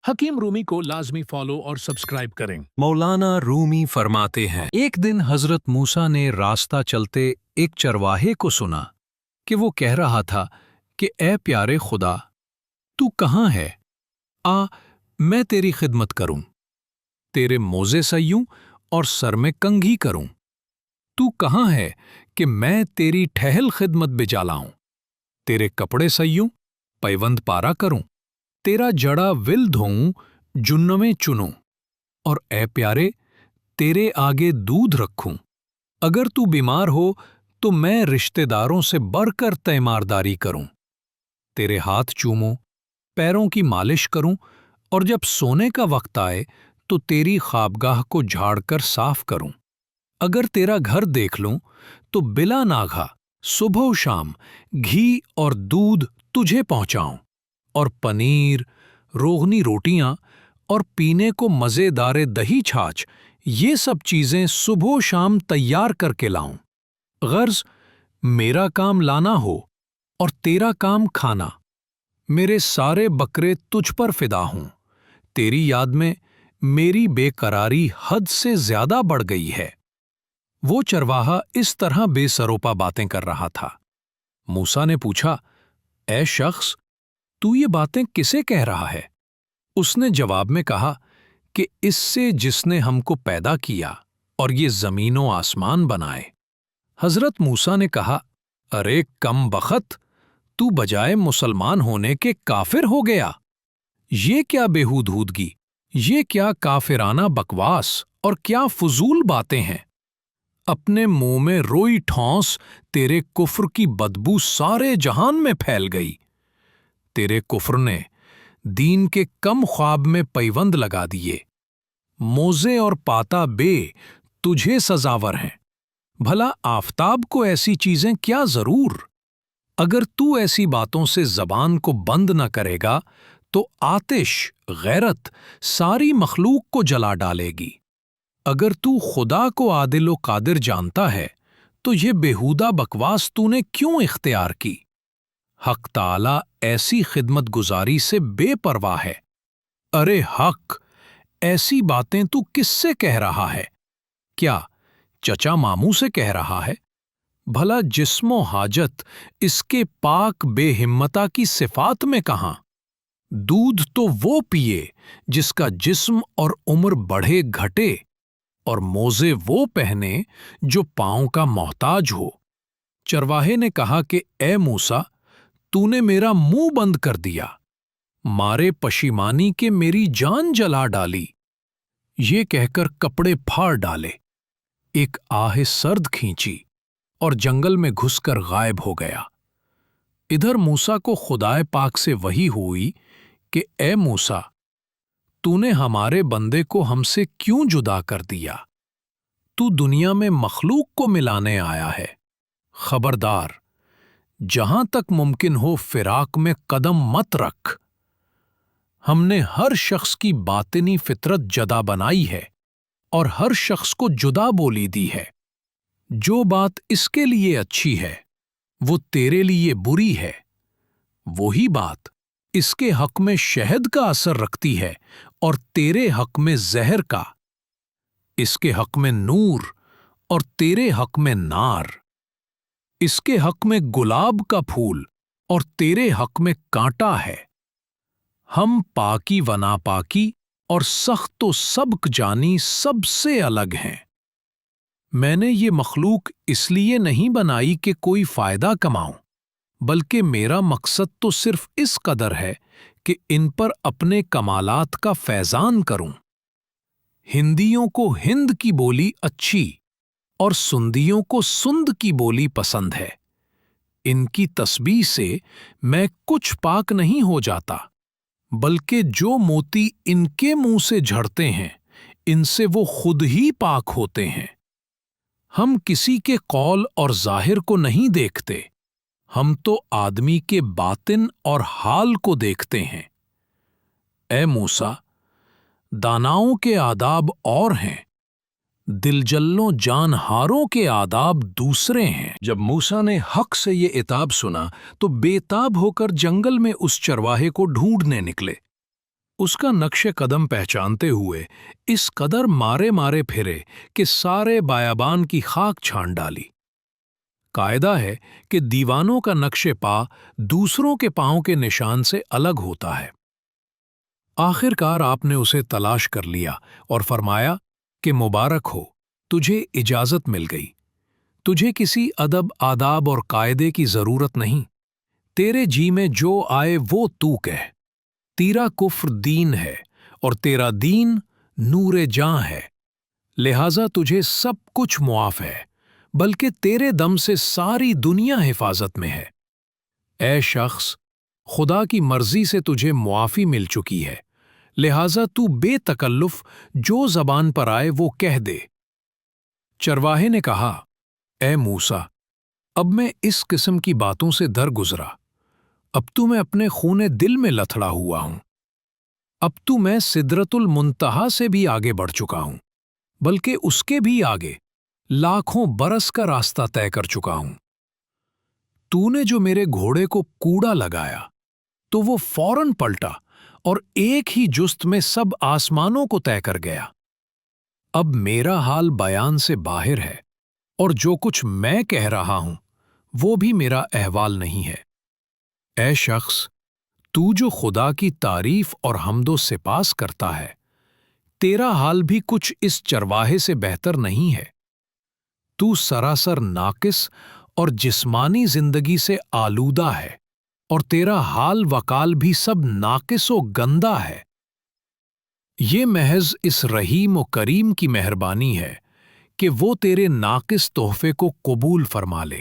हकीम रूमी को लाजमी फॉलो और सब्सक्राइब करें। मौलाना रूमी फरमाते हैं, एक दिन हजरत मूसा ने रास्ता चलते एक चरवाहे को सुना कि वो कह रहा था कि ए प्यारे खुदा, तू कहाँ है? आ, मैं तेरी खिदमत करूं, तेरे मोजे सयूं और सर में कंघी करूं। तू कहाँ है कि मैं तेरी ठहल खिदमत बिजा लाऊं, तेरे कपड़े सयूं, पैवंद पारा करूं, तेरा जड़ा विल धोऊं, जुन्नवें चुनूं, और ए प्यारे, तेरे आगे दूध रखूं। अगर तू बीमार हो तो मैं रिश्तेदारों से बढ़कर तैमारदारी करूं, तेरे हाथ चूमूं, पैरों की मालिश करूं, और जब सोने का वक्त आए तो तेरी ख्वाबगाह को झाड़कर साफ करूं। अगर तेरा घर देख लूं तो बिला नाघा सुबह शाम घी और दूध तुझे पहुंचाऊं, और पनीर, रोगनी रोटियां और पीने को मजेदार दही छाछ, ये सब चीजें सुबह शाम तैयार करके लाऊं। गर्ज मेरा काम लाना हो और तेरा काम खाना। मेरे सारे बकरे तुझ पर फिदा हूं, तेरी याद में मेरी बेकरारी हद से ज्यादा बढ़ गई है। वो चरवाहा इस तरह बेसरोपा बातें कर रहा था। मूसा ने पूछा, ऐ शख्स, तू ये बातें किसे कह रहा है? उसने जवाब में कहा कि इससे जिसने हमको पैदा किया और ये जमीनों आसमान बनाए। हजरत मूसा ने कहा, अरे कम बखत, तू बजाय मुसलमान होने के काफिर हो गया। ये क्या बेहूदहूदगी, ये क्या काफिराना बकवास और क्या फजूल बातें हैं। अपने मुंह में रोई ठौंस, तेरे कुफ्र की बदबू सारे जहान में फैल गई। तेरे कुफ्र ने दीन के कम ख्वाब में पैवंद लगा दिए। मोजे और पाता बे तुझे सजावर हैं। भला आफताब को ऐसी चीजें क्या जरूर? अगर तू ऐसी बातों से जबान को बंद न करेगा तो आतिश, गैरत सारी मखलूक को जला डालेगी। अगर तू खुदा को आदिल व कादिर जानता है तो ये बेहूदा बकवास तूने क्यों इख्तियार की? हक ताला ऐसी खिदमत गुजारी से बेपरवाह है। अरे हक, ऐसी बातें तू किससे कह रहा है? क्या चचा मामू से कह रहा है? भला जिस्मो हाजत इसके पाक बेहिम्मता की सिफात में कहां? दूध तो वो पिए जिसका जिस्म और उम्र बढ़े घटे, और मोजे वो पहने जो पांव का मोहताज हो। चरवाहे ने कहा कि ए मूसा, तूने मेरा मुंह बंद कर दिया, मारे पशिमानी के मेरी जान जला डाली। ये कहकर कपड़े फाड़ डाले, एक आह सर्द खींची और जंगल में घुसकर गायब हो गया। इधर मूसा को खुदाए पाक से वही हुई कि ए मूसा, तूने हमारे बंदे को हमसे क्यों जुदा कर दिया? तू दुनिया में मखलूक को मिलाने आया है। खबरदार, जहां तक मुमकिन हो फिराक में कदम मत रख। हमने हर शख्स की बातिनी फितरत जदा बनाई है और हर शख्स को जुदा बोली दी है। जो बात इसके लिए अच्छी है वो तेरे लिए बुरी है, वही बात इसके हक में शहद का असर रखती है और तेरे हक में जहर का। इसके हक में नूर और तेरे हक में नार। इसके हक में गुलाब का फूल और तेरे हक में कांटा है। हम पाकी व नापाकी और सख्त व सबक जानी सबसे अलग हैं। मैंने ये मखलूक इसलिए नहीं बनाई कि कोई फायदा कमाऊं, बल्कि मेरा मकसद तो सिर्फ इस कदर है कि इन पर अपने कमालात का फैजान करूं। हिंदियों को हिंद की बोली अच्छी और सुंदियों को सुंद की बोली पसंद है। इनकी तस्बीह से मैं कुछ पाक नहीं हो जाता, बल्कि जो मोती इनके मुंह से झड़ते हैं इनसे वो खुद ही पाक होते हैं। हम किसी के कौल और जाहिर को नहीं देखते, हम तो आदमी के बातिन और हाल को देखते हैं। ए मूसा, दानाओं के आदाब और हैं, दिलजल्लों जानहारों के आदाब दूसरे हैं। जब मूसा ने हक से ये इताब सुना तो बेताब होकर जंगल में उस चरवाहे को ढूंढने निकले। اس کا نقش قدم پہچانتے ہوئے اس قدر مارے مارے پھرے کہ سارے بیابان کی خاک چھان ڈالی۔ قاعدہ ہے کہ دیوانوں کا نقش پا دوسروں کے پاؤں کے نشان سے الگ ہوتا ہے۔ آخر کار آپ نے اسے تلاش کر لیا اور فرمایا کہ مبارک ہو، تجھے اجازت مل گئی۔ تجھے کسی ادب آداب اور قاعدے کی ضرورت نہیں، تیرے جی میں جو آئے وہ تو کہہ۔ تیرا کفر دین ہے اور تیرا دین نور جاں ہے، لہٰذا تجھے سب کچھ معاف ہے، بلکہ تیرے دم سے ساری دنیا حفاظت میں ہے۔ اے شخص، خدا کی مرضی سے تجھے معافی مل چکی ہے، لہٰذا تو بے تکلف جو زبان پر آئے وہ کہہ دے۔ چرواہے نے کہا، اے موسیٰ، اب میں اس قسم کی باتوں سے درگزرا، اب تو میں اپنے خون دل میں لتھڑا ہوا ہوں، اب تو میں سدرۃ المنتہا سے بھی آگے بڑھ چکا ہوں، بلکہ اس کے بھی آگے لاکھوں برس کا راستہ طے کر چکا ہوں۔ تو نے جو میرے گھوڑے کو کوڑا لگایا تو وہ فوراً پلٹا اور ایک ہی جست میں سب آسمانوں کو طے کر گیا۔ اب میرا حال بیان سے باہر ہے، اور جو کچھ میں کہہ رہا ہوں وہ بھی میرا احوال نہیں ہے۔ اے شخص، تو جو خدا کی تعریف اور حمد و سپاس کرتا ہے، تیرا حال بھی کچھ اس چرواہے سے بہتر نہیں ہے۔ تو سراسر ناقص اور جسمانی زندگی سے آلودہ ہے، اور تیرا حال وقال بھی سب ناقص و گندا ہے۔ یہ محض اس رحیم و کریم کی مہربانی ہے کہ وہ تیرے ناقص تحفے کو قبول فرما لے۔